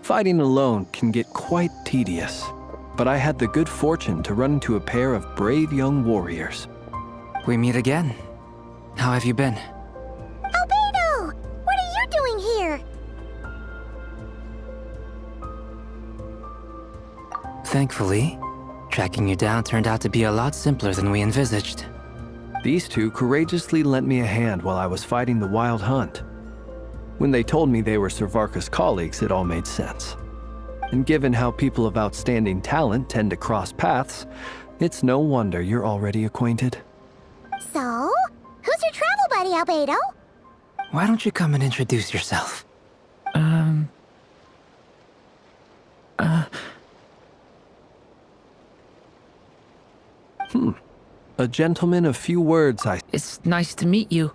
Fighting alone can get quite tedious, but I had the good fortune to run into a pair of brave young warriors. We meet again. How have you been? Albedo! What are you doing here? Thankfully, tracking you down turned out to be a lot simpler than we envisaged. These two courageously lent me a hand while I was fighting the Wild Hunt. When they told me they were Servarka's colleagues, it all made sense. And given how people of outstanding talent tend to cross paths, it's no wonder you're already acquainted. So, who's your travel buddy, Albedo? Why don't you come and introduce yourself? A gentleman of few words, It's nice to meet you.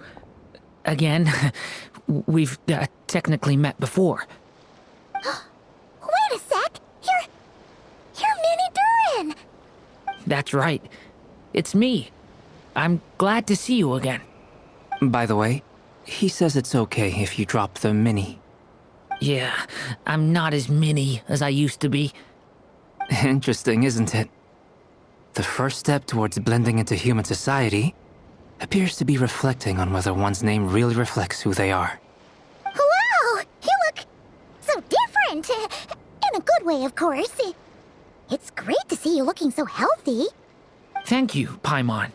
Again. We've technically met before. Wait a sec! You're Minnie Durin! That's right. It's me. I'm glad to see you again. By the way, he says it's okay if you drop the mini. Yeah, I'm not as mini as I used to be. Interesting, isn't it? The first step towards blending into human society appears to be reflecting on whether one's name really reflects who they are. Wow! You look so different! In a good way, of course. It's great to see you looking so healthy. Thank you, Paimon.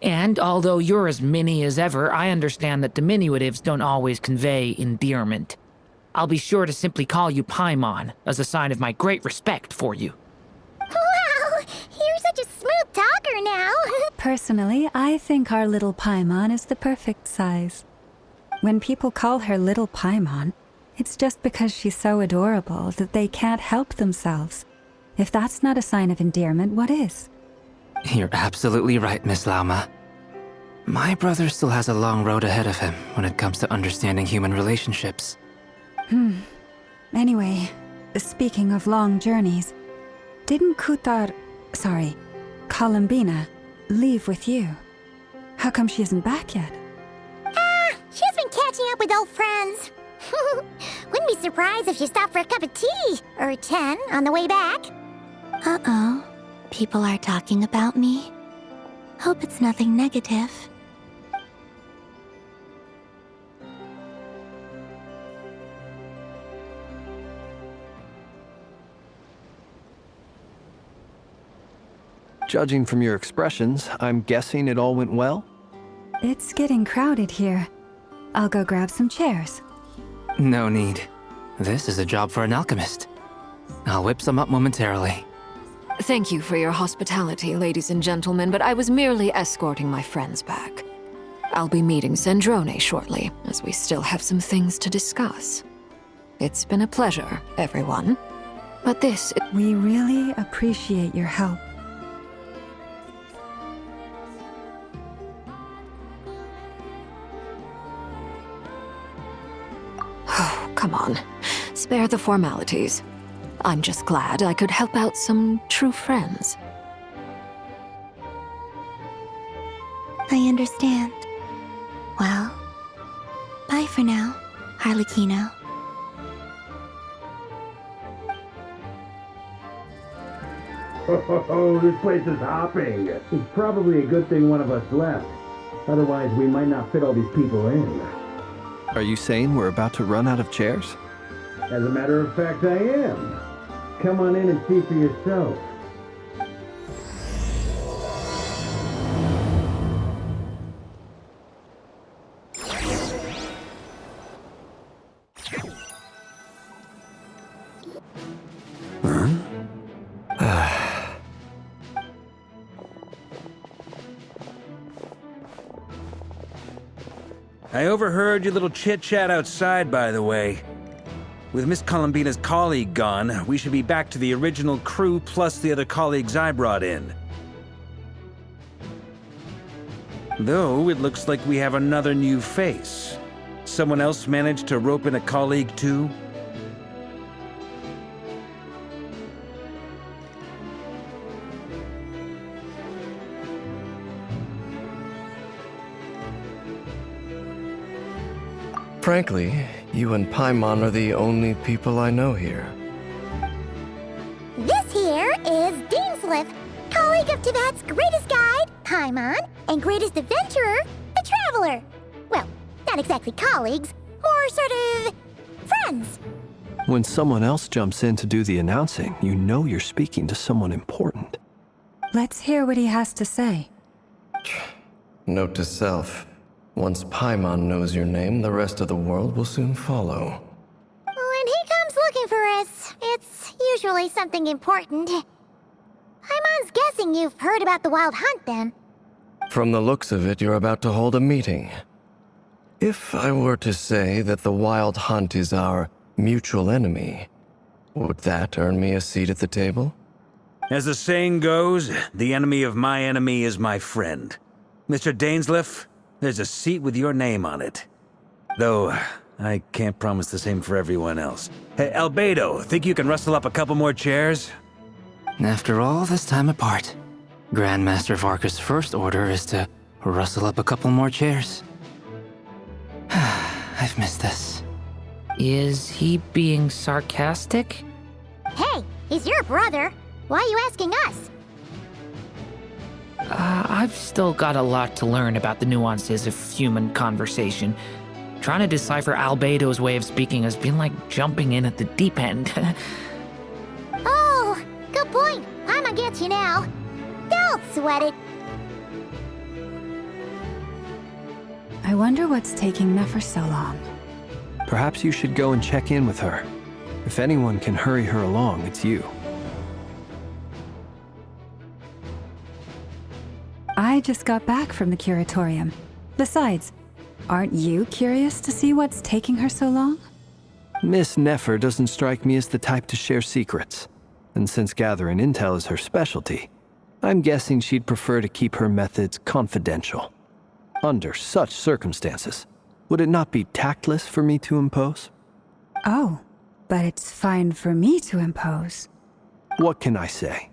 And although you're as mini as ever, I understand that diminutives don't always convey endearment. I'll be sure to simply call you Paimon as a sign of my great respect for you. Wow! You're such a smooth talker now. Personally, I think our little Paimon is the perfect size. When people call her Little Paimon, it's just because she's so adorable that they can't help themselves. If that's not a sign of endearment, what is? You're absolutely right, Miss Lauma. My brother still has a long road ahead of him when it comes to understanding human relationships. Anyway, speaking of long journeys, didn't Columbina, leave with you? How come she isn't back yet? She's been catching up with old friends. Wouldn't be surprised if she stopped for a cup of tea, or 10, on the way back. Uh-oh. People are talking about me. Hope it's nothing negative. Judging from your expressions, I'm guessing it all went well? It's getting crowded here. I'll go grab some chairs. No need. This is a job for an alchemist. I'll whip some up momentarily. Thank you for your hospitality, ladies and gentlemen, but I was merely escorting my friends back. I'll be meeting Zendrone shortly, as we still have some things to discuss. It's been a pleasure, everyone. But this... We really appreciate your help. Oh, come on. Spare the formalities. I'm just glad I could help out some true friends. I understand. Well, bye for now, Harlequino. Oh, this place is hopping. It's probably a good thing one of us left. Otherwise, we might not fit all these people in. Are you saying we're about to run out of chairs? As a matter of fact, I am. Come on in and see for yourself. I overheard your little chit-chat outside, by the way. With Miss Columbina's colleague gone, we should be back to the original crew plus the other colleagues I brought in. Though, it looks like we have another new face. Someone else managed to rope in a colleague too? Frankly, You and Paimon are the only people I know here. This here is Dainsleif, colleague of Tibet's greatest guide, Paimon, and greatest adventurer, the Traveler. Well, not exactly colleagues, more sort of friends. When someone else jumps in to do the announcing, you know you're speaking to someone important. Let's hear what he has to say. Note to self. Once Paimon knows your name, the rest of the world will soon follow. When he comes looking for us, it's usually something important. Paimon's guessing you've heard about the Wild Hunt, then. From the looks of it, you're about to hold a meeting. If I were to say that the Wild Hunt is our mutual enemy, would that earn me a seat at the table? As the saying goes, the enemy of my enemy is my friend. Mr. Dainsleif, there's a seat with your name on it. Though, I can't promise the same for everyone else. Hey, Albedo, think you can rustle up a couple more chairs? After all this time apart, Grandmaster Varka's first order is to rustle up a couple more chairs. I've missed this. Is he being sarcastic? Hey, he's your brother. Why are you asking us? I've still got a lot to learn about the nuances of human conversation. Trying to decipher Albedo's way of speaking has been like jumping in at the deep end. Oh, good point. I'ma get you now. Don't sweat it. I wonder what's taking Nefer so long. Perhaps you should go and check in with her. If anyone can hurry her along, it's you. I just got back from the curatorium. Besides, aren't you curious to see what's taking her so long? Miss Nefer doesn't strike me as the type to share secrets. And since gathering intel is her specialty, I'm guessing she'd prefer to keep her methods confidential. Under such circumstances, would it not be tactless for me to impose? Oh, but it's fine for me to impose. What can I say?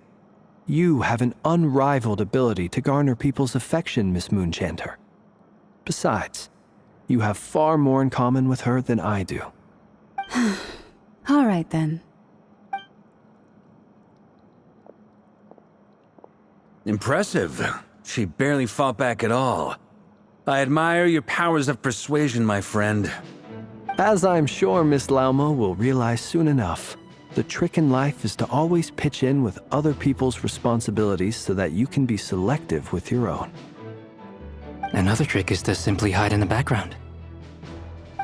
You have an unrivaled ability to garner people's affection, Miss Moonchanter. Besides, you have far more in common with her than I do. All right, then. Impressive. She barely fought back at all. I admire your powers of persuasion, my friend. As I'm sure Miss Lauma will realize soon enough, the trick in life is to always pitch in with other people's responsibilities so that you can be selective with your own. Another trick is to simply hide in the background.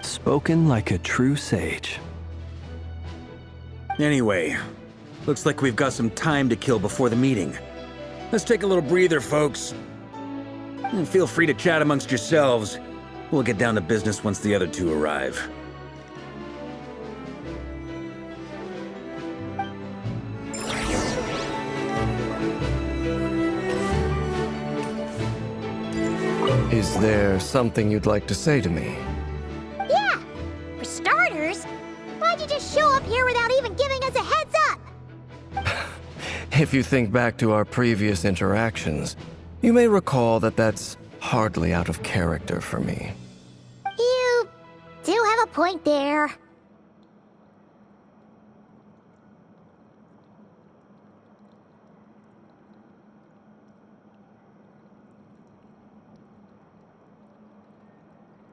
Spoken like a true sage. Anyway, looks like we've got some time to kill before the meeting. Let's take a little breather, folks. And feel free to chat amongst yourselves. We'll get down to business once the other two arrive. Is there something you'd like to say to me? Yeah, for starters, why'd you just show up here without even giving us a heads up? If you think back to our previous interactions, you may recall that that's hardly out of character for me. You do have a point there.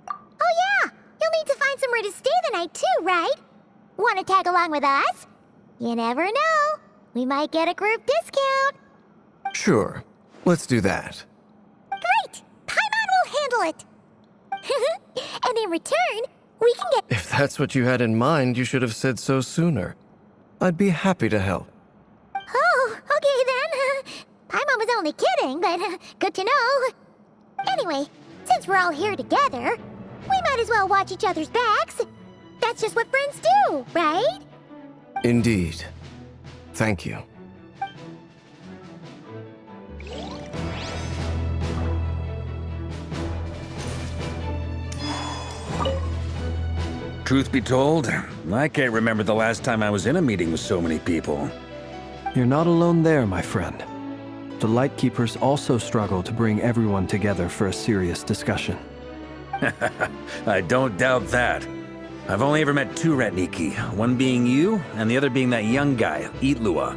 Oh yeah, you'll need to find somewhere to stay the night too, right? Want to tag along with us? You never know. We might get a group discount. Sure, let's do that. Great! Paimon will handle it. And in return, we can get... If that's what you had in mind, you should have said so sooner. I'd be happy to help. Oh, okay then. Paimon was only kidding, but good to know. Anyway, since we're all here together, we might as well watch each other's backs. That's just what friends do, right? Indeed. Thank you. Truth be told, I can't remember the last time I was in a meeting with so many people. You're not alone there, my friend. The Lightkeepers also struggle to bring everyone together for a serious discussion. I don't doubt that. I've only ever met two Ratniki, one being you, and the other being that young guy, Itlua.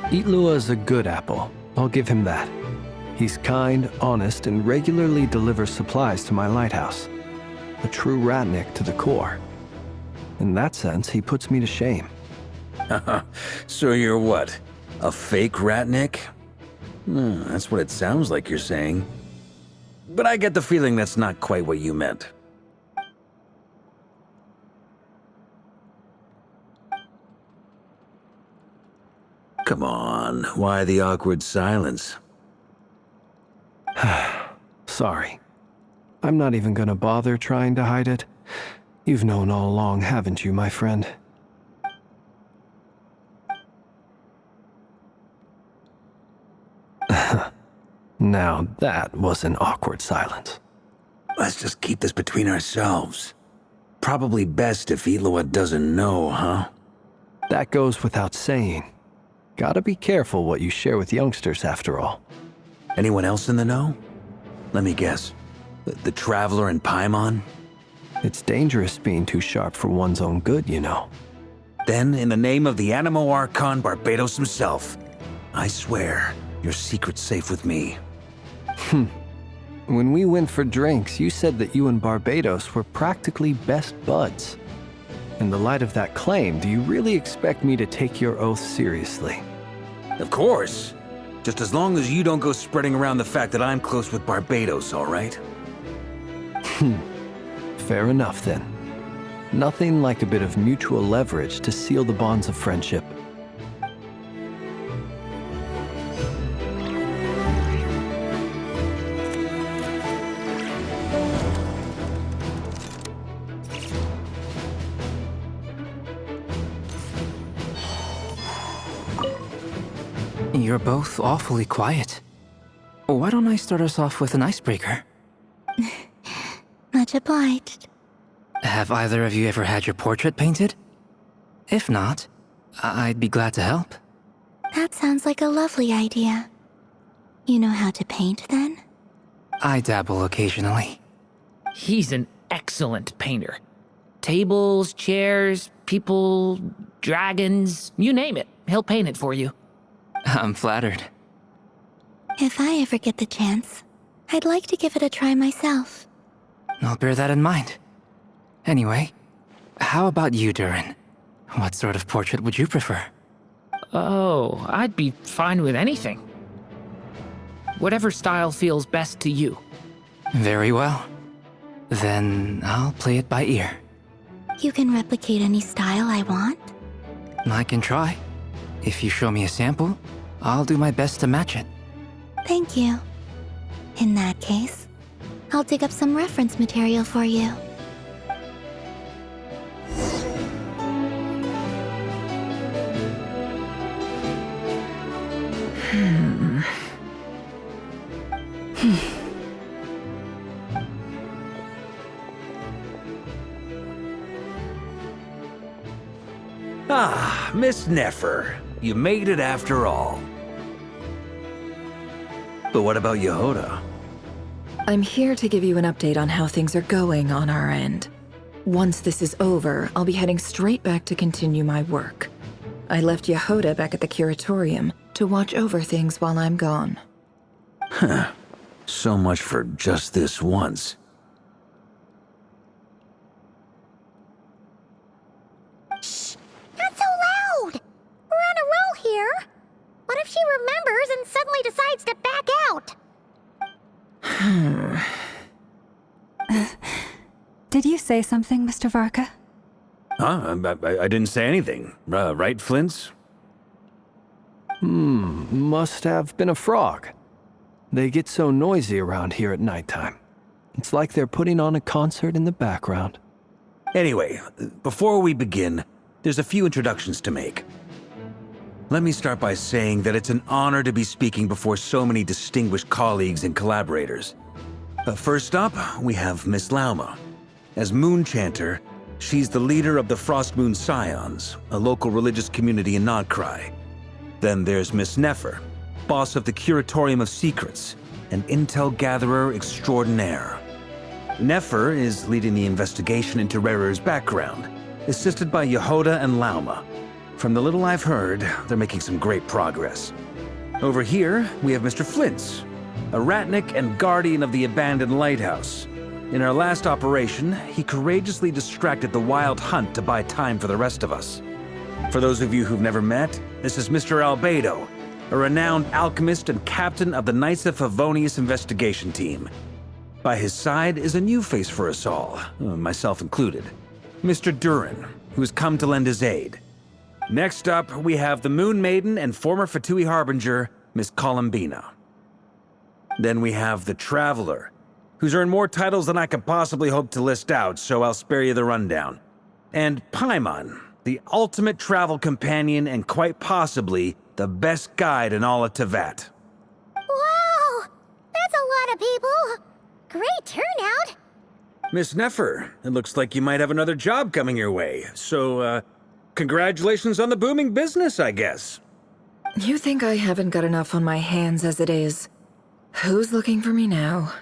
Itlua is a good apple. I'll give him that. He's kind, honest, and regularly delivers supplies to my lighthouse. A true Ratnik to the core. In that sense, he puts me to shame. So you're what? A fake Ratnik? That's what it sounds like you're saying. But I get the feeling that's not quite what you meant. Come on, why the awkward silence? Sorry. I'm not even gonna bother trying to hide it. You've known all along, haven't you, my friend? Now that was an awkward silence. Let's just keep this between ourselves. Probably best if Itlua doesn't know, huh? That goes without saying. Gotta be careful what you share with youngsters, after all. Anyone else in the know? Let me guess. The Traveler and Paimon? It's dangerous being too sharp for one's own good, you know. Then, in the name of the Animo Archon Barbados himself, I swear your secret's safe with me. When we went for drinks, you said that you and Barbados were practically best buds. In the light of that claim, do you really expect me to take your oath seriously? Of course. Just as long as you don't go spreading around the fact that I'm close with Barbados, all right? Fair enough, then. Nothing like a bit of mutual leverage to seal the bonds of friendship. You're both awfully quiet. Why don't I start us off with an icebreaker? Much obliged. Have either of you ever had your portrait painted? If not, I'd be glad to help. That sounds like a lovely idea. You know how to paint, then? I dabble occasionally. He's an excellent painter. Tables, chairs, people, dragons, you name it. He'll paint it for you. I'm flattered. If I ever get the chance, I'd like to give it a try myself. I'll bear that in mind. Anyway, how about you, Durin? What sort of portrait would you prefer? Oh, I'd be fine with anything. Whatever style feels best to you. Very well. Then I'll play it by ear. You can replicate any style I want? I can try. If you show me a sample, I'll do my best to match it. Thank you. In that case, I'll dig up some reference material for you. Ah, Miss Nefer. You made it after all. But what about Yehoda? I'm here to give you an update on how things are going on our end. Once this is over, I'll be heading straight back to continue my work. I left Yehoda back at the curatorium to watch over things while I'm gone. Huh. So much for just this once. Shh! Not so loud! We're on a roll here! What if she remembers and suddenly decides to back out? Did you say something, Mr. Varka? Huh? I didn't say anything. Right, Flint's? Must have been a frog. They get so noisy around here at nighttime. It's like they're putting on a concert in the background. Anyway, before we begin, there's a few introductions to make. Let me start by saying that it's an honor to be speaking before so many distinguished colleagues and collaborators. First up, we have Miss Lauma. As Moon Chanter, she's the leader of the Frost Moon Scions, a local religious community in Nodcry. Then there's Miss Nefer, boss of the Curatorium of Secrets, an intel gatherer extraordinaire. Nefer is leading the investigation into Rerer's background, assisted by Yehoda and Lauma. From the little I've heard, they're making some great progress. Over here, we have Mr. Flintz, a ratnik and guardian of the abandoned lighthouse. In our last operation, he courageously distracted the Wild Hunt to buy time for the rest of us. For those of you who've never met, this is Mr. Albedo, a renowned alchemist and captain of the Knights of Favonius investigation team. By his side is a new face for us all, myself included, Mr. Durin, who has come to lend his aid. Next up, we have the Moon Maiden and former Fatui Harbinger, Miss Columbina. Then we have the Traveler, who's earned more titles than I could possibly hope to list out, so I'll spare you the rundown. And Paimon, the ultimate travel companion and quite possibly the best guide in all of Tevat. Wow! That's a lot of people! Great turnout! Miss Nefer, it looks like you might have another job coming your way, so, congratulations on the booming business, I guess. You think I haven't got enough on my hands as it is? Who's looking for me now?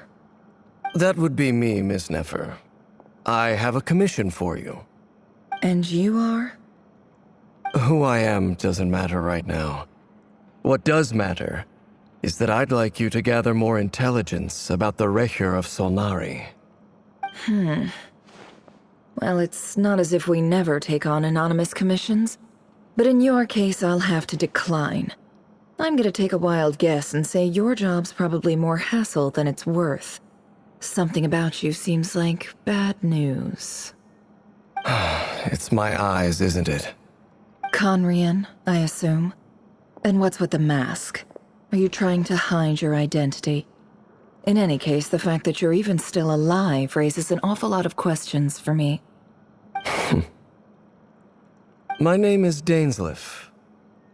That would be me, Miss Nefer. I have a commission for you. And you are? Who I am doesn't matter right now. What does matter is that I'd like you to gather more intelligence about the Recher of Solnari. Well, it's not as if we never take on anonymous commissions. But in your case, I'll have to decline. I'm gonna take a wild guess and say your job's probably more hassle than it's worth. Something about you seems like bad news. It's my eyes, isn't it? Conrian, I assume. And what's with the mask? Are you trying to hide your identity? In any case, the fact that you're even still alive raises an awful lot of questions for me. My name is Dainsleif.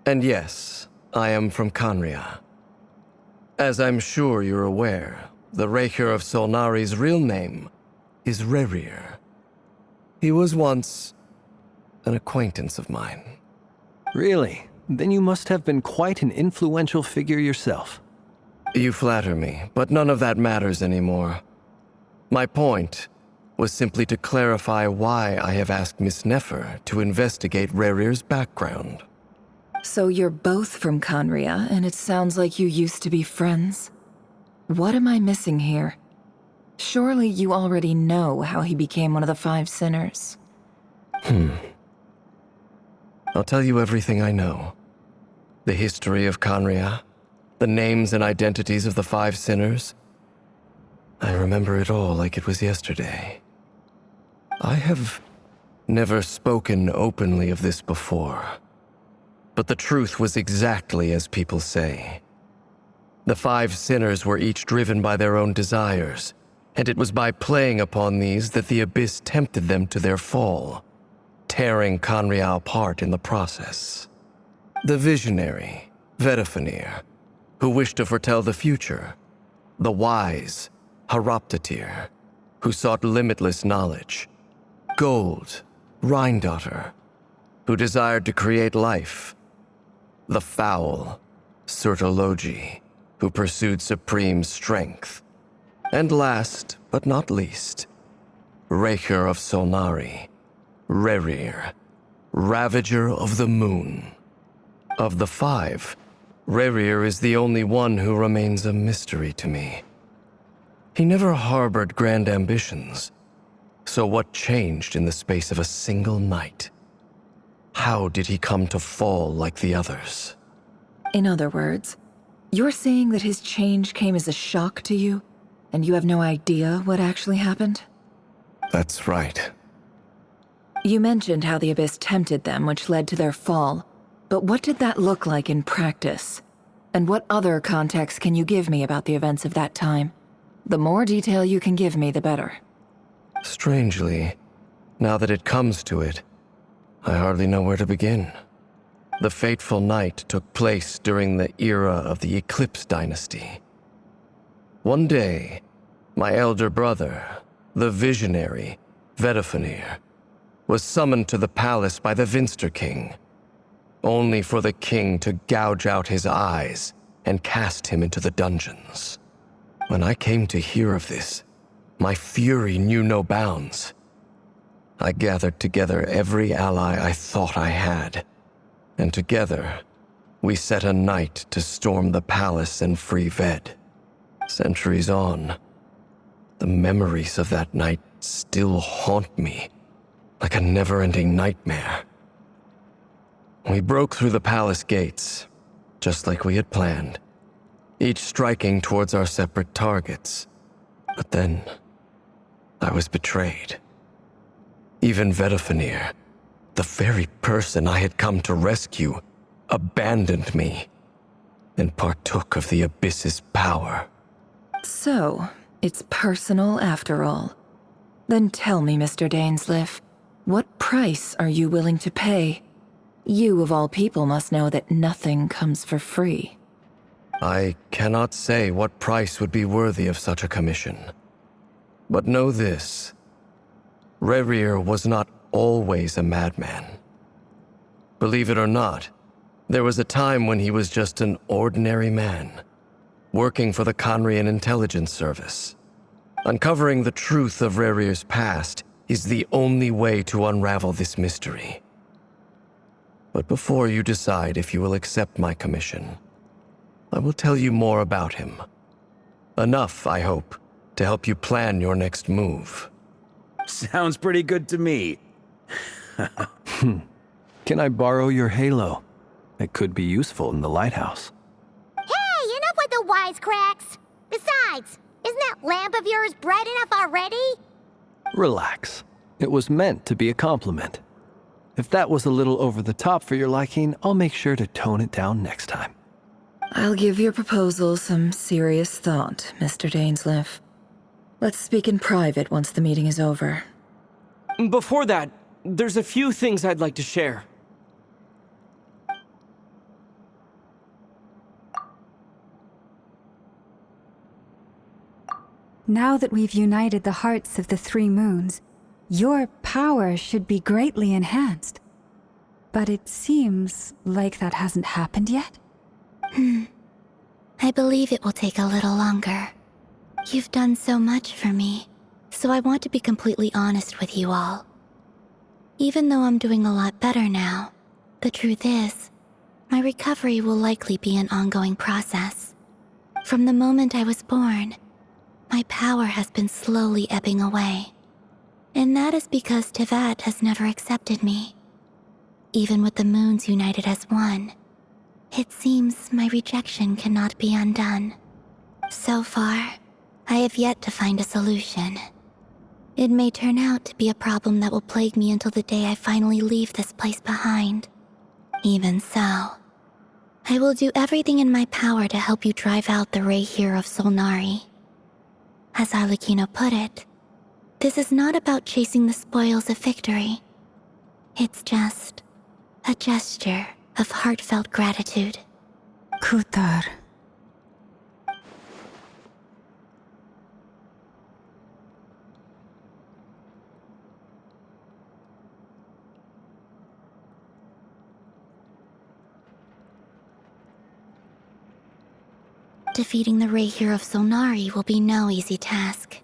And yes, I am from Conria. As I'm sure you're aware, the Recher of Solnari's real name is Rerir. He was once an acquaintance of mine. Really? Then you must have been quite an influential figure yourself. You flatter me, but none of that matters anymore. My point was simply to clarify why I have asked Miss Nefer to investigate Rerir's background. So you're both from Conria, and it sounds like you used to be friends? What am I missing here? Surely you already know how he became one of the Five Sinners. I'll tell you everything I know. The history of Conria, the names and identities of the Five Sinners. I remember it all like it was yesterday. I have never spoken openly of this before, but the truth was exactly as people say. The Five Sinners were each driven by their own desires, and it was by playing upon these that the Abyss tempted them to their fall, tearing Conria apart in the process. The visionary, Vedafenir, who wished to foretell the future. The wise, Haroptatir, who sought limitless knowledge. Gold, Rheindotter, who desired to create life. The foul, Surtologi, who pursued supreme strength. And last, but not least, Recher of Solnari, Rerir, Ravager of the Moon. Of the five, Rerir is the only one who remains a mystery to me. He never harbored grand ambitions. So what changed in the space of a single night? How did he come to fall like the others? In other words, you're saying that his change came as a shock to you, and you have no idea what actually happened? That's right. You mentioned how the Abyss tempted them, which led to their fall. But what did that look like in practice? And what other context can you give me about the events of that time? The more detail you can give me, the better. Strangely, now that it comes to it, I hardly know where to begin. The fateful night took place during the era of the Eclipse Dynasty. One day, my elder brother, the visionary, Vedafenir, was summoned to the palace by the Vinster King, only for the king to gouge out his eyes and cast him into the dungeons. When I came to hear of this, My fury knew no bounds. I gathered together every ally I thought I had, and together, we set a night to storm the palace and free Ved. Centuries on, the memories of that night still haunt me like a never-ending nightmare. We broke through the palace gates, just like we had planned, each striking towards our separate targets. But then, I was betrayed. Even Vedifenir, the very person I had come to rescue, abandoned me and partook of the Abyss's power. So, it's personal after all. Then tell me, Mr. Dainsleif, what price are you willing to pay? You, of all people, must know that nothing comes for free. I cannot say what price would be worthy of such a commission. But know this. Rerir was not always a madman. Believe it or not, there was a time when he was just an ordinary man, working for the Conrian Intelligence Service. Uncovering the truth of Rerir's past is the only way to unravel this mystery. But before you decide if you will accept my commission, I will tell you more about him. Enough, I hope, to help you plan your next move. Sounds pretty good to me. Can I borrow your halo? It could be useful in the lighthouse. Hey, enough with the wisecracks! Besides, isn't that lamp of yours bright enough already? Relax. It was meant to be a compliment. If that was a little over the top for your liking, I'll make sure to tone it down next time. I'll give your proposal some serious thought, Mr. Dainsleif. Let's speak in private once the meeting is over. Before that, there's a few things I'd like to share. Now that we've united the hearts of the three moons, your power should be greatly enhanced. But it seems like that hasn't happened yet. I believe it will take a little longer. You've done so much for me, so I want to be completely honest with you all. Even though I'm doing a lot better now, the truth is, my recovery will likely be an ongoing process. From the moment I was born, my power has been slowly ebbing away. And that is because Tevat has never accepted me. Even with the moons united as one, it seems my rejection cannot be undone. So far, I have yet to find a solution. It may turn out to be a problem that will plague me until the day I finally leave this place behind. Even so, I will do everything in my power to help you drive out the Rayhir of Solnari. As Arlecchino put it, this is not about chasing the spoils of victory. It's just a gesture of heartfelt gratitude. Kutar. Defeating the Rayhir of Solnari will be no easy task.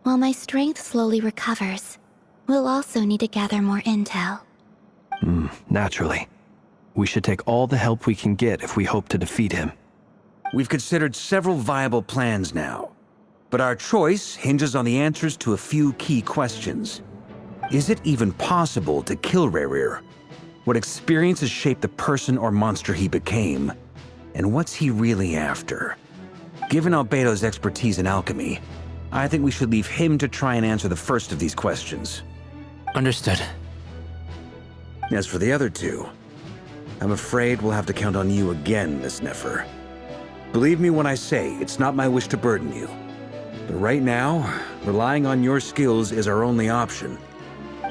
While my strength slowly recovers, we'll also need to gather more intel. Naturally. We should take all the help we can get if we hope to defeat him. We've considered several viable plans now, but our choice hinges on the answers to a few key questions. Is it even possible to kill Rerir? What experiences shaped the person or monster he became? And what's he really after? Given Albedo's expertise in alchemy, I think we should leave him to try and answer the first of these questions. Understood. As for the other two, I'm afraid we'll have to count on you again, Miss Nefer. Believe me when I say it's not my wish to burden you. But right now, relying on your skills is our only option.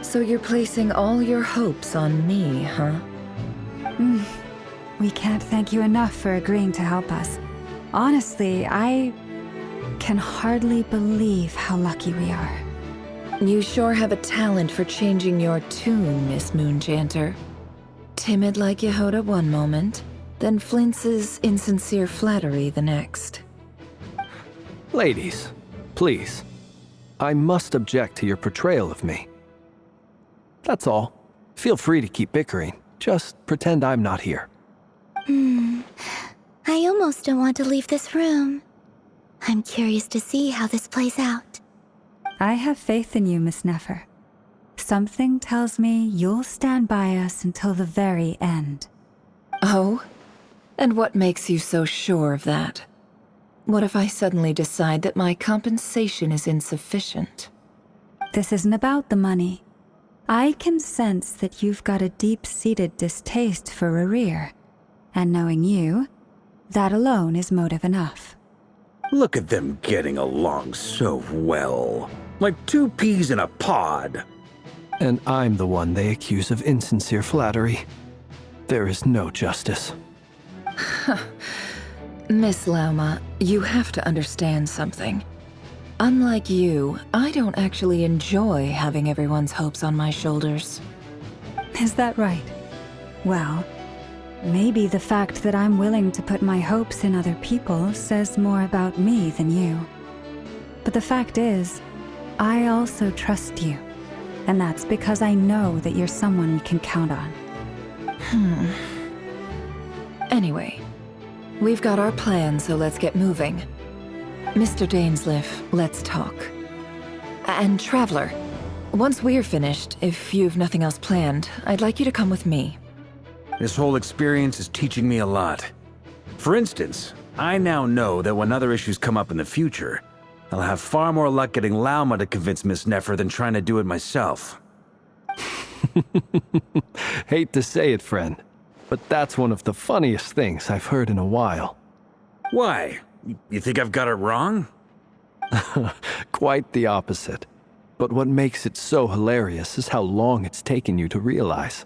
So you're placing all your hopes on me, huh? We can't thank you enough for agreeing to help us. Honestly, I can hardly believe how lucky we are. You sure have a talent for changing your tune, Miss Moonchanter. Timid like Yehoda one moment, then flinches insincere flattery the next. Ladies, please. I must object to your portrayal of me. That's all. Feel free to keep bickering. Just pretend I'm not here. I almost don't want to leave this room. I'm curious to see how this plays out. I have faith in you, Miss Nefer. Something tells me you'll stand by us until the very end. Oh? And what makes you so sure of that? What if I suddenly decide that my compensation is insufficient? This isn't about the money. I can sense that you've got a deep-seated distaste for Rerir. And knowing you, that alone is motive enough. Look at them getting along so well. Like two peas in a pod. And I'm the one they accuse of insincere flattery. There is no justice. Miss Lauma, you have to understand something. Unlike you, I don't actually enjoy having everyone's hopes on my shoulders. Is that right? Well, maybe the fact that I'm willing to put my hopes in other people says more about me than you. But the fact is, I also trust you. And that's because I know that you're someone we can count on. Anyway, we've got our plan, so let's get moving. Mr. Dainsleif, let's talk. And Traveler, once we're finished, if you've nothing else planned, I'd like you to come with me. This whole experience is teaching me a lot. For instance, I now know that when other issues come up in the future, I'll have far more luck getting Lauma to convince Miss Nefer than trying to do it myself. Hate to say it, friend, but that's one of the funniest things I've heard in a while. Why? You think I've got it wrong? Quite the opposite. But what makes it so hilarious is how long it's taken you to realize.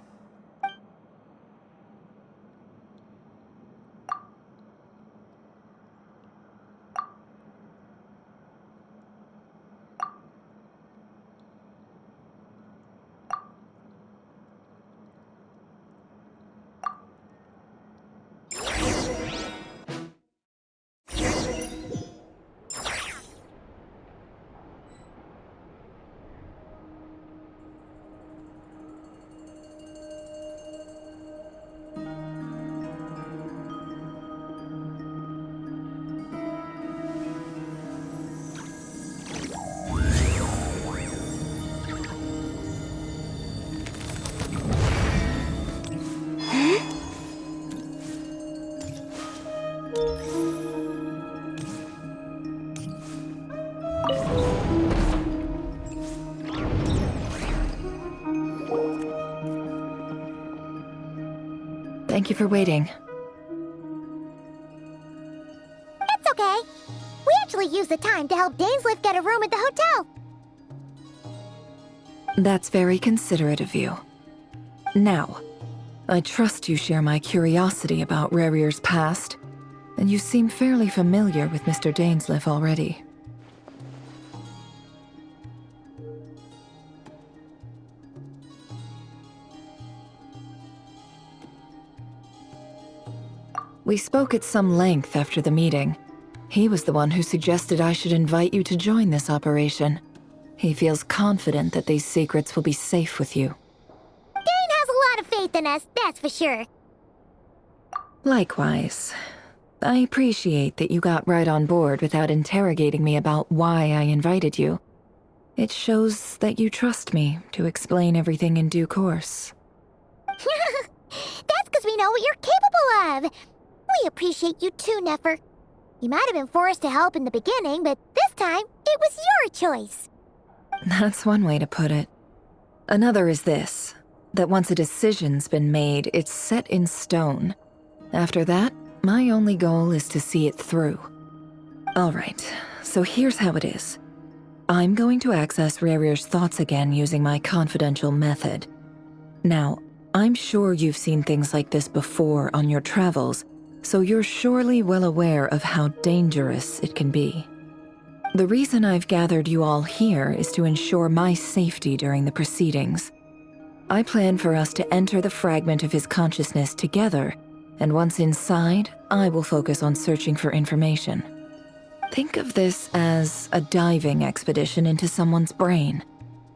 Thank you for waiting. It's okay. We actually used the time to help Dainsleif get a room at the hotel. That's very considerate of you. Now, I trust you share my curiosity about Rerir's past, and you seem fairly familiar with Mr. Dainsleif already. We spoke at some length after the meeting. He was the one who suggested I should invite you to join this operation. He feels confident that these secrets will be safe with you. Dane has a lot of faith in us, that's for sure. Likewise. I appreciate that you got right on board without interrogating me about why I invited you. It shows that you trust me to explain everything in due course. That's because we know what you're capable of. We appreciate you too, Nefer. You might have been forced to help in the beginning, but this time, it was your choice. That's one way to put it. Another is this, that once a decision's been made, it's set in stone. After that, my only goal is to see it through. Alright, so here's how it is. I'm going to access Rerir's thoughts again using my confidential method. Now, I'm sure you've seen things like this before on your travels, so you're surely well aware of how dangerous it can be. The reason I've gathered you all here is to ensure my safety during the proceedings. I plan for us to enter the fragment of his consciousness together, and once inside, I will focus on searching for information. Think of this as a diving expedition into someone's brain.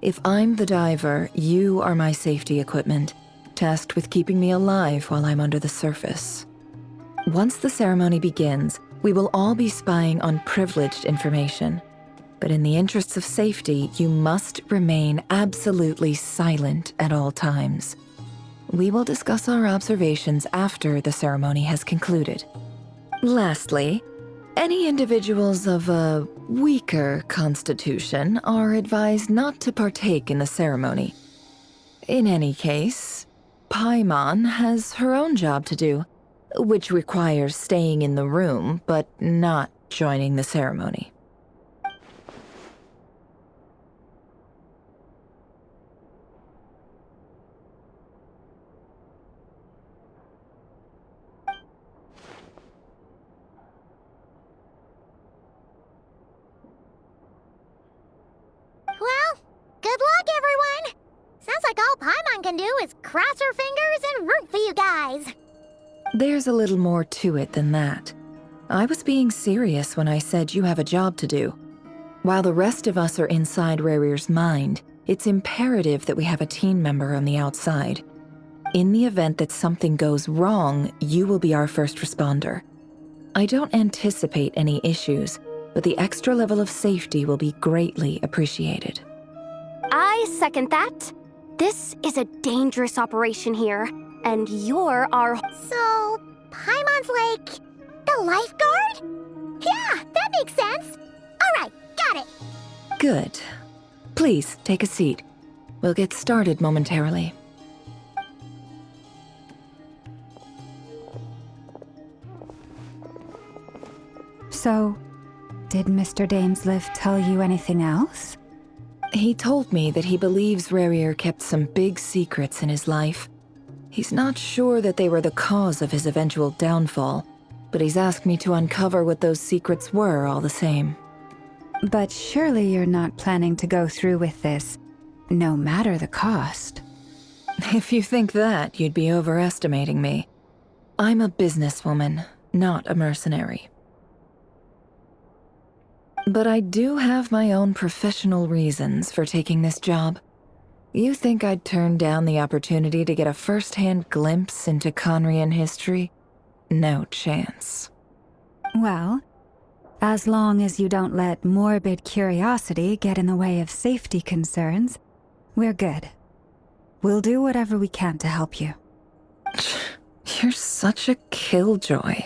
If I'm the diver, you are my safety equipment, tasked with keeping me alive while I'm under the surface. Once the ceremony begins, we will all be spying on privileged information. But in the interests of safety, you must remain absolutely silent at all times. We will discuss our observations after the ceremony has concluded. Lastly, any individuals of a weaker constitution are advised not to partake in the ceremony. In any case, Paimon has her own job to do, which requires staying in the room but not joining the ceremony. Well, good luck, everyone! Sounds like all Paimon can do is cross her fingers and root for you guys. There's a little more to it than that. I was being serious when I said you have a job to do. While the rest of us are inside Rarier's mind, it's imperative that we have a team member on the outside. In the event that something goes wrong, you will be our first responder. I don't anticipate any issues, but the extra level of safety will be greatly appreciated. I second that. This is a dangerous operation here, and you're our... So, Paimon's like the lifeguard? Yeah, that makes sense. All right, got it. Good. Please, take a seat. We'll get started momentarily. So, did Mr. Dainsleif tell you anything else? He told me that he believes Rarier kept some big secrets in his life. He's not sure that they were the cause of his eventual downfall, but he's asked me to uncover what those secrets were all the same. But surely you're not planning to go through with this, no matter the cost. If you think that, you'd be overestimating me. I'm a businesswoman, not a mercenary. But I do have my own professional reasons for taking this job. You think I'd turn down the opportunity to get a first-hand glimpse into Conrian history? No chance. Well, as long as you don't let morbid curiosity get in the way of safety concerns, we're good. We'll do whatever we can to help you. You're such a killjoy.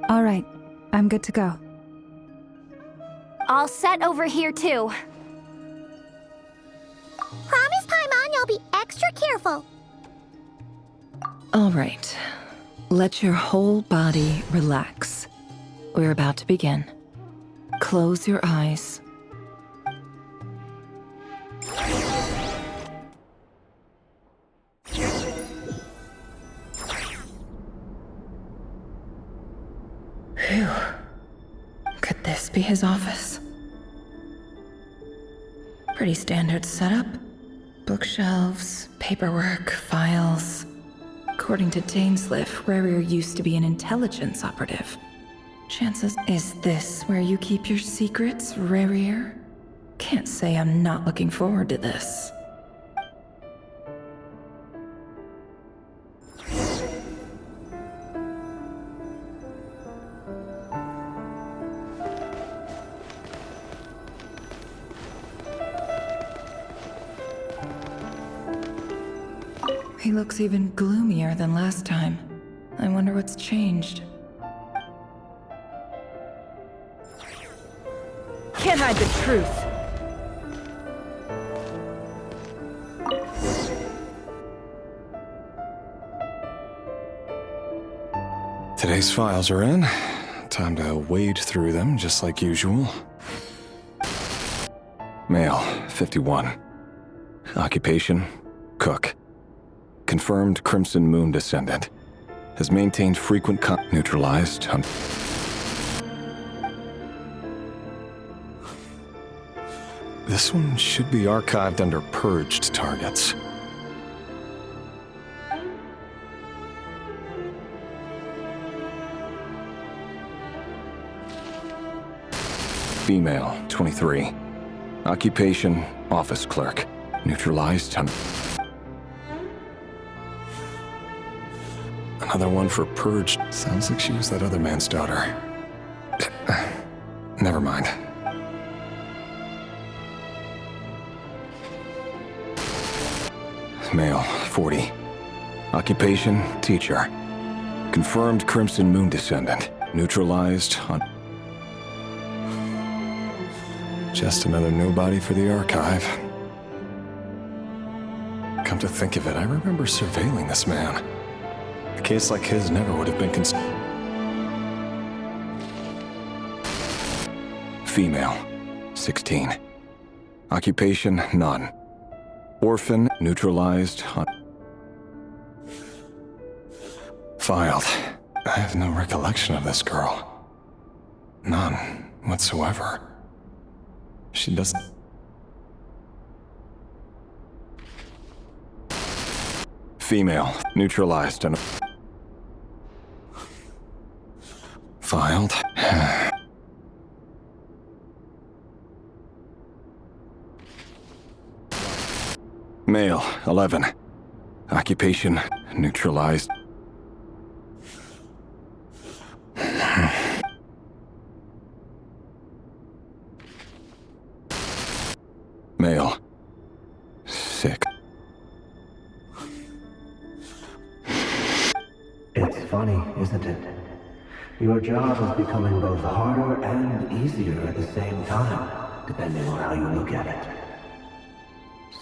All right, I'm good to go. All set over here, too. Promise, Paimon, you'll be extra careful. All right. Let your whole body relax. We're about to begin. Close your eyes. Phew. Could this be his office? Pretty standard setup. Bookshelves, paperwork, files. According to Dainsleif, Rarier used to be an intelligence operative. Chances... Is this where you keep your secrets, Rarier? Can't say I'm not looking forward to this. He looks even gloomier than last time. I wonder what's changed. Can't hide the truth. Today's files are in. Time to wade through them just like usual. Male, 51. Occupation, cook. Confirmed Crimson Moon descendant. Has maintained frequent neutralized. This one should be archived under purged targets. Female, 23. Occupation, office clerk. Neutralized. Another one for purged. Sounds like she was that other man's daughter. Never mind. Male, 40. Occupation, teacher. Confirmed Crimson Moon descendant. Neutralized on... Just another nobody for the archive. Come to think of it, I remember surveilling this man. A case like his never would have been Female, 16. Occupation, none. Orphan, neutralized on... Filed. I have no recollection of this girl. None whatsoever. She doesn't... Female, neutralized and... Filed. Male, 11. Occupation, neutralized. Male, 6. It's funny, isn't it? Your job is becoming both harder and easier at the same time, depending on how you look at it.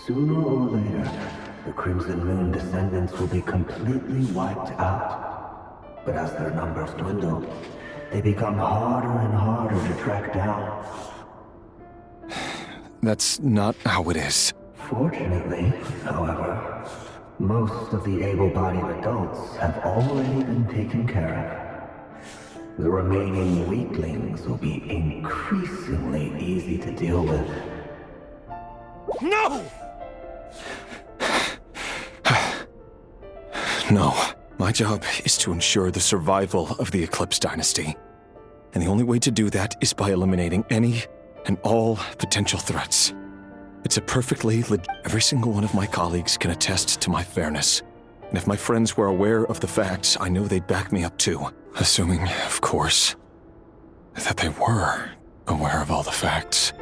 Sooner or later, the Crimson Moon descendants will be completely wiped out. But as their numbers dwindle, they become harder and harder to track down. That's not how it is. Fortunately, however, most of the able-bodied adults have already been taken care of. The remaining weaklings will be increasingly easy to deal with. No! No. My job is to ensure the survival of the Eclipse Dynasty. And the only way to do that is by eliminating any and all potential threats. It's a perfectly every single one of my colleagues can attest to my fairness. And if my friends were aware of the facts, I know they'd back me up too. Assuming, of course, that they were aware of all the facts.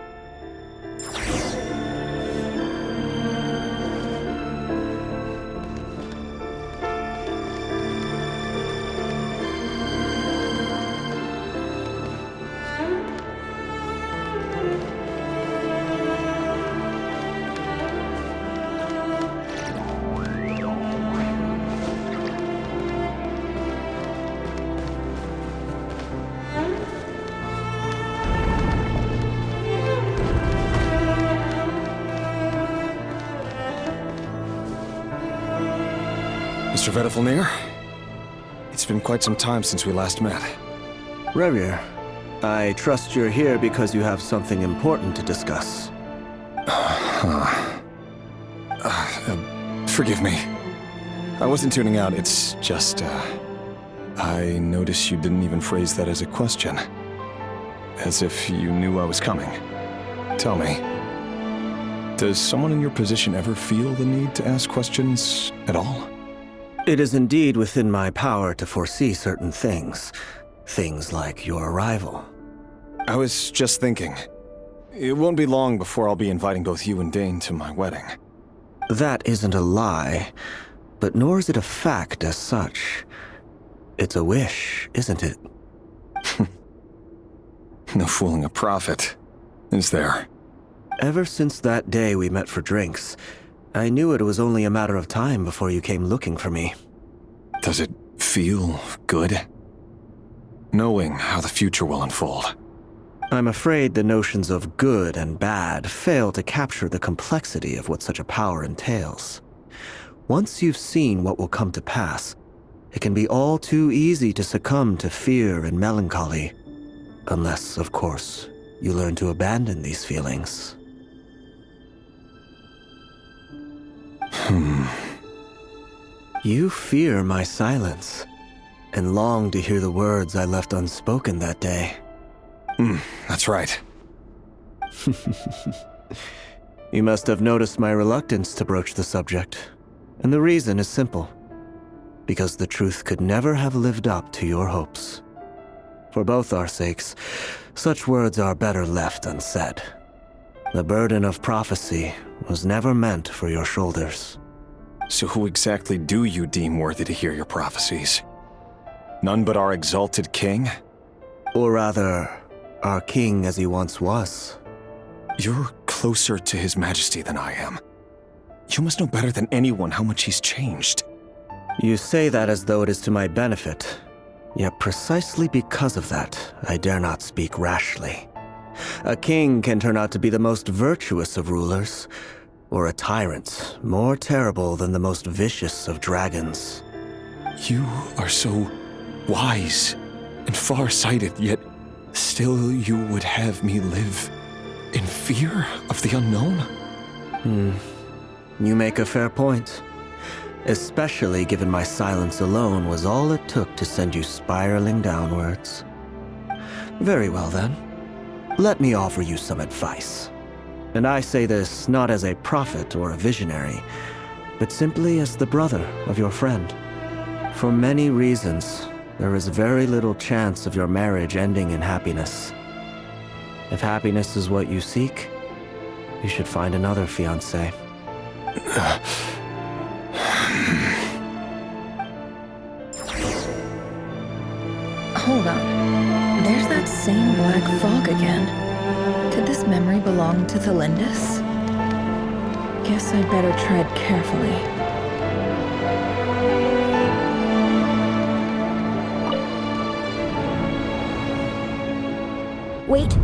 Mr. Vedifalnir, it's been quite some time since we last met. Revir, I trust you're here because you have something important to discuss. Forgive me. I wasn't tuning out, it's just, I noticed you didn't even phrase that as a question. As if you knew I was coming. Tell me, does someone in your position ever feel the need to ask questions at all? It is indeed within my power to foresee certain things. Things like your arrival. I was just thinking. It won't be long before I'll be inviting both you and Dane to my wedding. That isn't a lie, but nor is it a fact as such. It's a wish, isn't it? No fooling a prophet, is there? Ever since that day we met for drinks, I knew it was only a matter of time before you came looking for me. Does it feel good? Knowing how the future will unfold. I'm afraid the notions of good and bad fail to capture the complexity of what such a power entails. Once you've seen what will come to pass, it can be all too easy to succumb to fear and melancholy. Unless, of course, you learn to abandon these feelings. You fear my silence, and long to hear the words I left unspoken that day. That's right. You must have noticed my reluctance to broach the subject, and the reason is simple. Because the truth could never have lived up to your hopes. For both our sakes, such words are better left unsaid. The burden of prophecy was never meant for your shoulders. So who exactly do you deem worthy to hear your prophecies? None but our exalted king? Or rather, our king as he once was. You're closer to his majesty than I am. You must know better than anyone how much he's changed. You say that as though it is to my benefit. Yet precisely because of that, I dare not speak rashly. A king can turn out to be the most virtuous of rulers, or a tyrant more terrible than the most vicious of dragons. You are so wise and far-sighted, yet still you would have me live in fear of the unknown? You make a fair point. Especially given my silence alone was all it took to send you spiraling downwards. Very well then. Let me offer you some advice. And I say this not as a prophet or a visionary, but simply as the brother of your friend. For many reasons, there is very little chance of your marriage ending in happiness. If happiness is what you seek, you should find another fiancé. Hold on. There's that same black fog again. Could this memory belong to Thelindis? Guess I'd better tread carefully. Wait.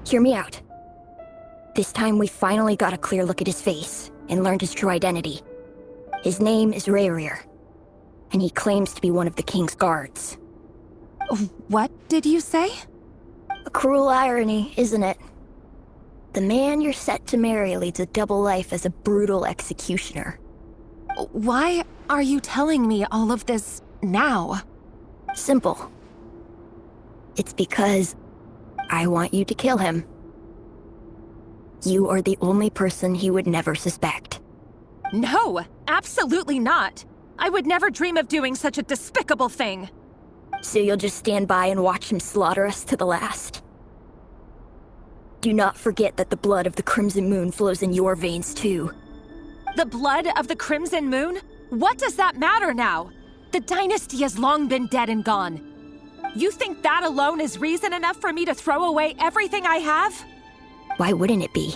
Hear me out. This time we finally got a clear look at his face and learned his true identity. His name is Rayrir, and he claims to be one of the king's guards. What did you say? A cruel irony, isn't it? The man you're set to marry leads a double life as a brutal executioner. Why are you telling me all of this now? Simple. It's because I want you to kill him. You are the only person he would never suspect. No, absolutely not. I would never dream of doing such a despicable thing. So you'll just stand by and watch him slaughter us to the last? Do not forget that the blood of the Crimson Moon flows in your veins too. The blood of the Crimson Moon? What does that matter now? The dynasty has long been dead and gone. You think that alone is reason enough for me to throw away everything I have? Why wouldn't it be?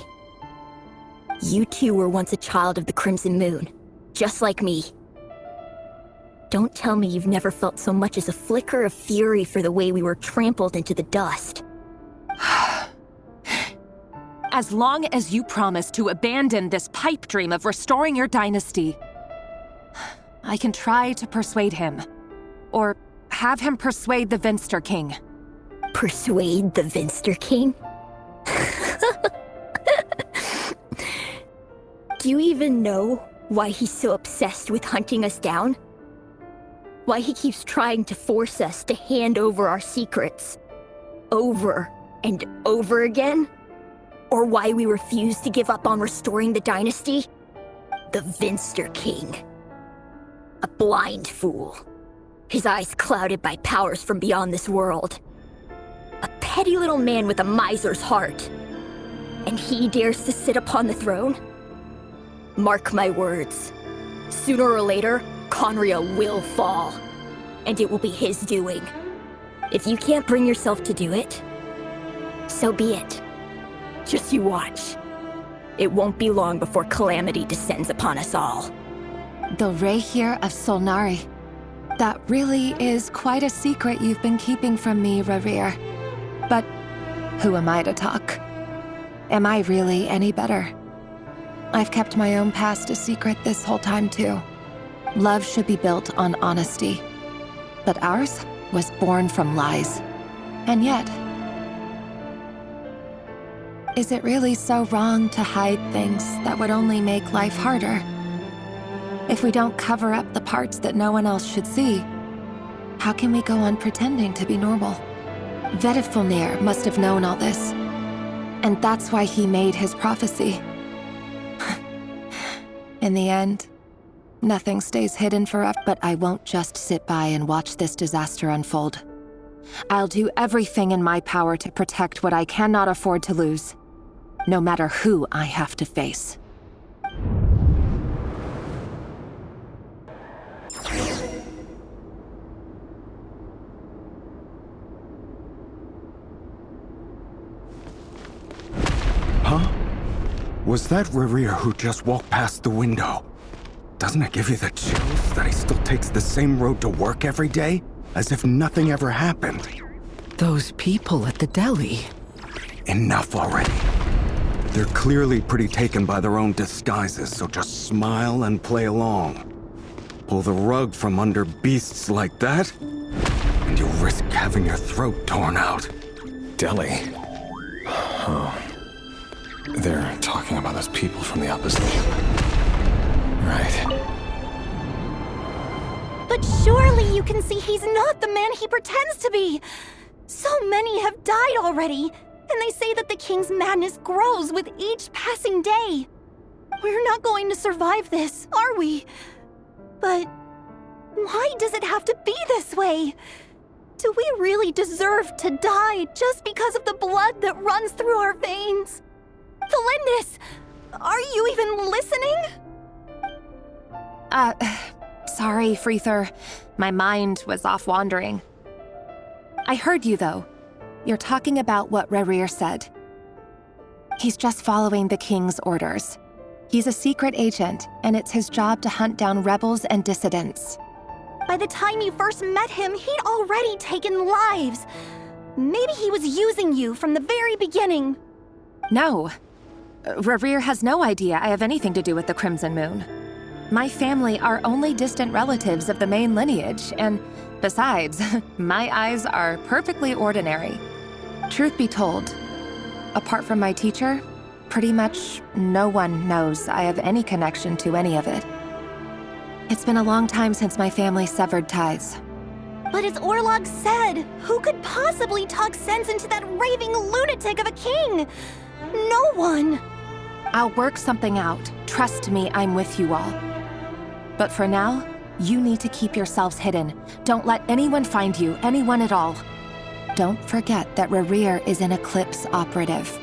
You two were once a child of the Crimson Moon, just like me. Don't tell me you've never felt so much as a flicker of fury for the way we were trampled into the dust. As long as you promise to abandon this pipe dream of restoring your dynasty, I can try to persuade him. Or have him persuade the Vinster King. Persuade the Vinster King? Do you even know why he's so obsessed with hunting us down? Why he keeps trying to force us to hand over our secrets over and over again? Or why we refuse to give up on restoring the dynasty? The Vinster King. A blind fool. His eyes clouded by powers from beyond this world. A petty little man with a miser's heart. And he dares to sit upon the throne? Mark my words. Sooner or later, Conria will fall. And it will be his doing. If you can't bring yourself to do it, so be it. Just you watch. It won't be long before calamity descends upon us all. The Rayrir of Solnari. That really is quite a secret you've been keeping from me, Rayrir. But Who am I to talk? Am I really any better? I've kept my own past a secret this whole time too. Love should be built on honesty. But ours was born from lies. And yet, is it really so wrong to hide things that would only make life harder? If we don't cover up the parts that no one else should see, how can we go on pretending to be normal? Vedifulnir must have known all this. And that's why he made his prophecy. In the end, nothing stays hidden forever, but I won't just sit by and watch this disaster unfold. I'll do everything in my power to protect what I cannot afford to lose, no matter who I have to face. Huh? Was that Rerir who just walked past the window? Doesn't it give you the chills that he still takes the same road to work every day? As if nothing ever happened. Those people at the deli. Enough already. They're clearly pretty taken by their own disguises, so just smile and play along. Pull the rug from under beasts like that, and you'll risk having your throat torn out. Deli? Oh. They're talking about those people from the opposition. Right. But surely you can see he's not the man he pretends to be! So many have died already, and they say that the king's madness grows with each passing day. We're not going to survive this, are we? But why does it have to be this way? Do we really deserve to die just because of the blood that runs through our veins? Felindis, are you even listening? Sorry, Freether. My mind was off wandering. I heard you, though. You're talking about what Rerir said. He's just following the king's orders. He's a secret agent, and it's his job to hunt down rebels and dissidents. By the time you first met him, he'd already taken lives. Maybe he was using you from the very beginning. No. Rerir has no idea I have anything to do with the Crimson Moon. My family are only distant relatives of the main lineage, and besides, my eyes are perfectly ordinary. Truth be told, apart from my teacher, pretty much no one knows I have any connection to any of it. It's been a long time since my family severed ties. But as Orlog said, who could possibly talk sense into that raving lunatic of a king? No one. I'll work something out. Trust me, I'm with you all. But for now, you need to keep yourselves hidden. Don't let anyone find you, anyone at all. Don't forget that Rerir is an Eclipse operative.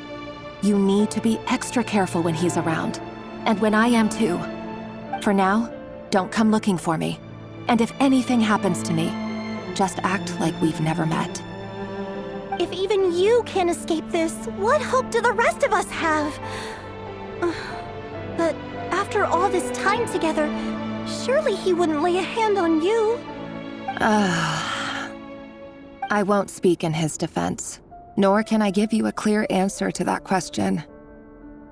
You need to be extra careful when he's around. And when I am too. For now, don't come looking for me. And if anything happens to me, just act like we've never met. If even you can't escape this, what hope do the rest of us have? But after all this time together, surely he wouldn't lay a hand on you. I won't speak in his defense, nor can I give you a clear answer to that question.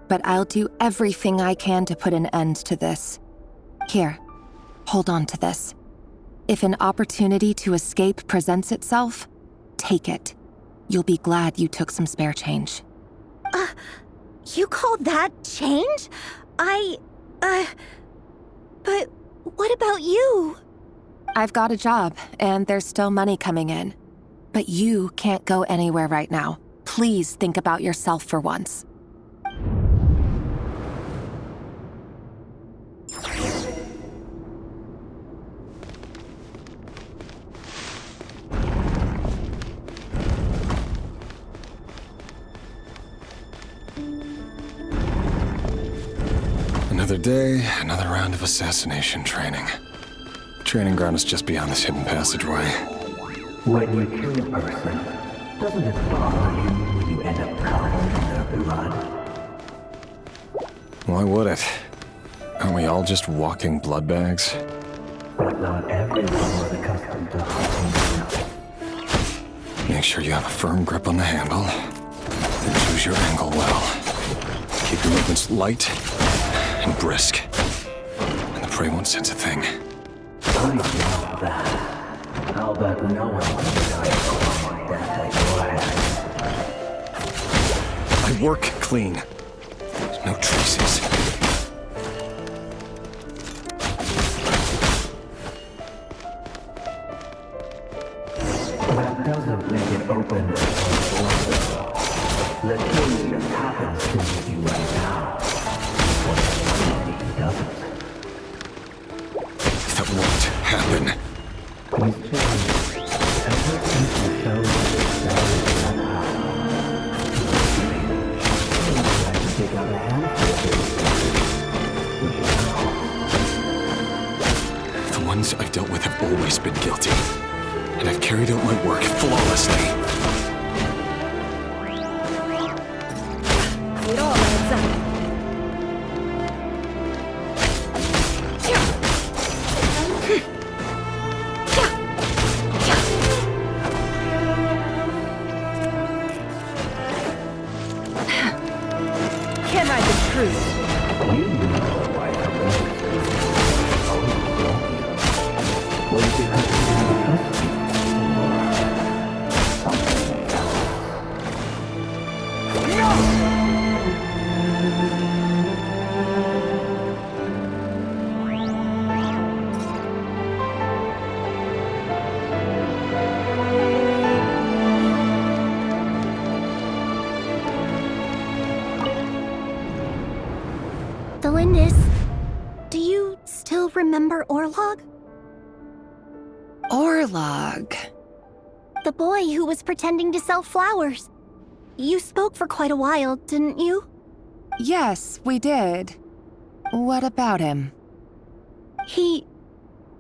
But I'll do everything I can to put an end to this. Here, hold on to this. If an opportunity to escape presents itself, take it. You'll be glad you took some spare change. You call that change? But what about you? I've got a job, and there's still money coming in. But you can't go anywhere right now. Please think about yourself for once. Another day, another round of assassination training. Training ground is just beyond this hidden passageway. When you kill a person, doesn't it bother you when you end up covered in their blood? Why would it? Aren't we all just walking blood bags? But not everyone was accustomed to hunting. Make sure you have a firm grip on the handle. Choose your angle well. Keep your movements light and brisk. And the prey won't sense a thing. I love that. I'll bet no one can deny death at your hands. I work clean. There's no traces. That doesn't make it open or closed. The killing just happens to you right now. What if he doesn't? That won't happen. He's changed. Ever since you showed us that somehow. He tried to take out a handful of The ones I've dealt with have always been guilty. And I've carried out my work flawlessly. It all adds up. Can't hide the truth. You know why I'm was it because you didn't trust me? Delindis, do you still remember Orlog? Orlog. The boy who was pretending to sell flowers. You spoke for quite a while, didn't you? Yes, we did. What about him? He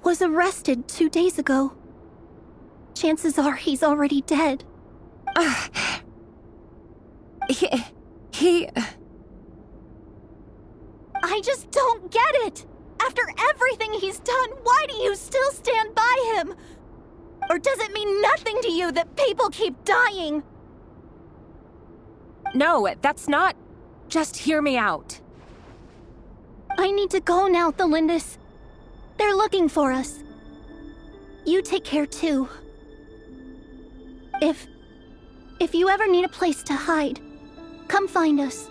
was arrested 2 days ago. Chances are he's already dead. He... I just don't get it! After everything he's done, why do you still stand by him? Or does it mean nothing to you that people keep dying? No, that's not... Just hear me out. I need to go now, Delindis. They're looking for us. You take care too. If you ever need a place to hide, come find us.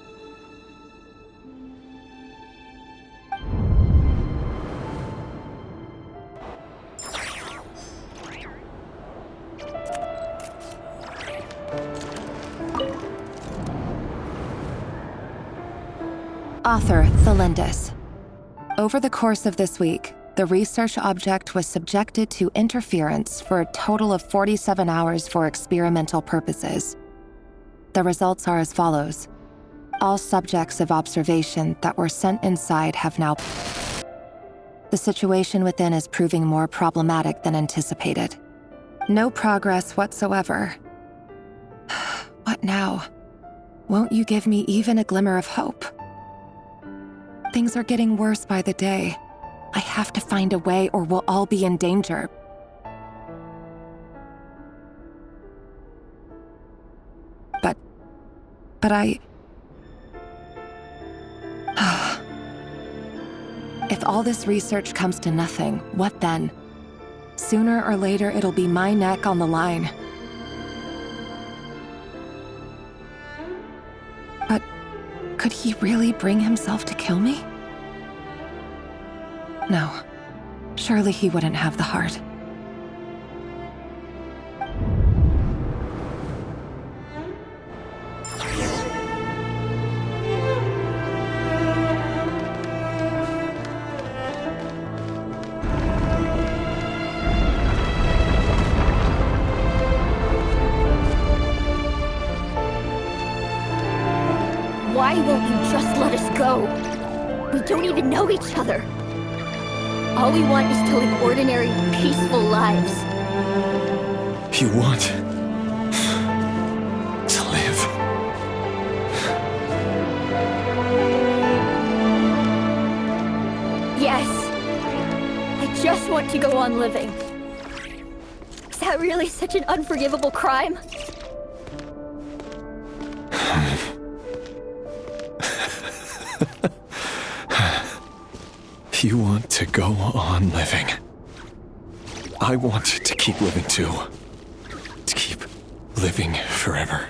Author, Thelindis. Over the course of this week, the research object was subjected to interference for a total of 47 hours for experimental purposes. The results are as follows. All subjects of observation that were sent inside have now... The situation within is proving more problematic than anticipated. No progress whatsoever. What now? Won't you give me even a glimmer of hope? Things are getting worse by the day. I have to find a way or we'll all be in danger. But I... If all this research comes to nothing, what then? Sooner or later, it'll be my neck on the line. But could he really bring himself to kill me? No. Surely he wouldn't have the heart. Why won't you just let us go? We don't even know each other. All we want is to live ordinary, peaceful lives. You want to live? Yes. I just want to go on living. Is that really such an unforgivable crime? You want to go on living. I want to keep living too. To keep living forever.